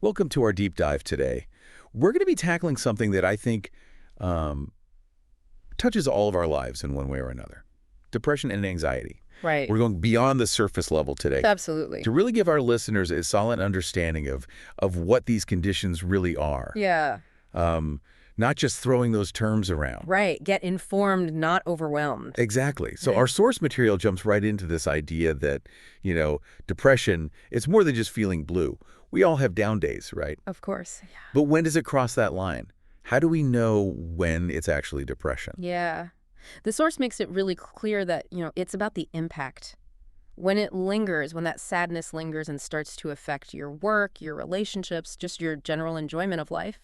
Welcome to our deep dive today. We're going to be tackling something that I think um, touches all of our lives in one way or another. Depression and anxiety. Right. We're going beyond the surface level today Absolutely. to really give our listeners a solid understanding of what these conditions really are. Yeah. Um, Not just throwing those terms around. Right. Get informed, not overwhelmed. Exactly. So Right. our source material jumps right into this idea that, depression, it's more than just feeling blue. We all have down days, right? Of course. But when does it cross that line? How do we know when it's actually depression? Yeah. The source makes it really clear that, it's about the impact. When it lingers, when that sadness lingers and starts to affect your work, your relationships, just your general enjoyment of life,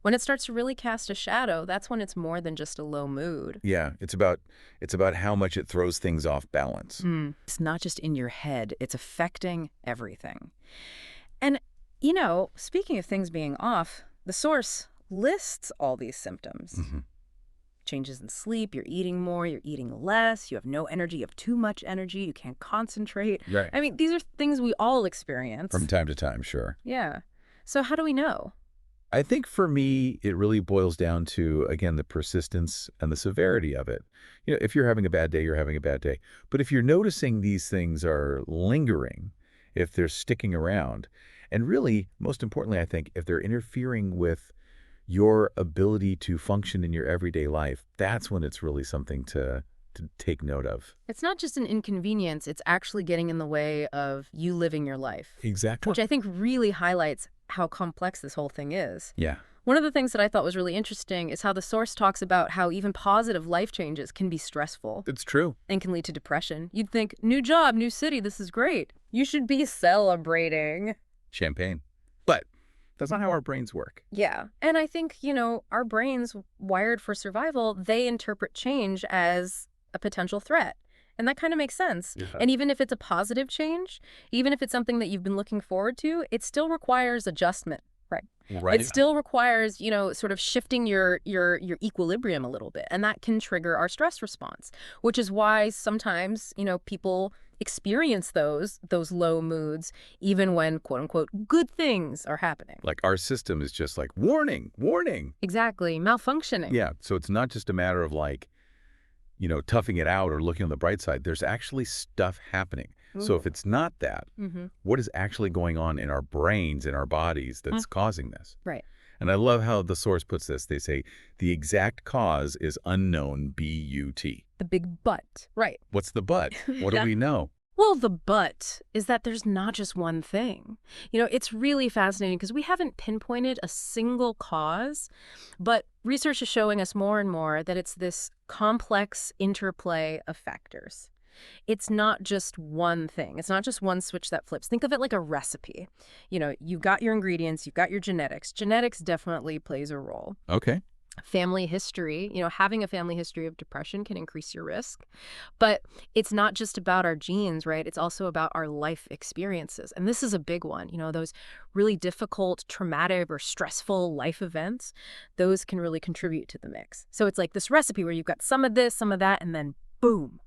when it starts to really cast a shadow, that's when it's more than just a low mood. Yeah, it's about how much it throws things off balance. It's not just in your head, it's affecting everything. And, speaking of things being off, the source lists all these symptoms. Hmm. Changes in sleep, you're eating more, you're eating less, you have no energy, you have too much energy, you can't concentrate. Right. I mean, these are things we all experience. From time to time, sure. Yeah. So how do we know? I think for me, it really boils down to, again, the persistence and the severity of it. If you're having a bad day, you're having a bad day. But if you're noticing these things are lingering, if they're sticking around, and really, most importantly, I think, if they're interfering with your ability to function in your everyday life, that's when it's really something to take note of. It's not just an inconvenience, it's actually getting in the way of you living your life, Exactly. which I think really highlights how complex this whole thing is. Yeah. One of the things that I thought was really interesting is how the source talks about how even positive life changes can be stressful It's true. and can lead to depression. You'd think, new job, new city, this is great. You should be celebrating. Champagne. But that's not how our brains work. Yeah. And I think, our brains, wired for survival, they interpret change as a potential threat. And that kind of makes sense. Yeah. And even if it's a positive change, even if it's something that you've been looking forward to, it still requires adjustment. Right. Right. It still requires, sort of shifting your equilibrium a little bit. And that can trigger our stress response, which is why sometimes, people experience those low moods, even when, quote unquote, good things are happening. Like our system is just like, warning, warning. Exactly. Malfunctioning. Yeah. So it's not just a matter of like, toughing it out or looking on the bright side. There's actually stuff happening. So if it's not that, Mm-hmm. what is actually going on in our brains, in our bodies that's causing this? Right. And I love how the source puts this. They say the exact cause is unknown, B-U-T. The big but. Right. What's the but? What Yeah. do we know? Well, the but is that there's not just one thing. It's really fascinating because we haven't pinpointed a single cause, but research is showing us more and more that it's this complex interplay of factors. It's not just one thing. It's not just one switch that flips. Think of it like a recipe. You've got your ingredients, you've got your genetics. Genetics definitely plays a role. Okay. Family history, having a family history of depression can increase your risk. But it's not just about our genes, right? It's also about our life experiences. And this is a big one. Those really difficult, traumatic, or stressful life events, those can really contribute to the mix. So it's like this recipe where you've got some of this, some of that, and then boom,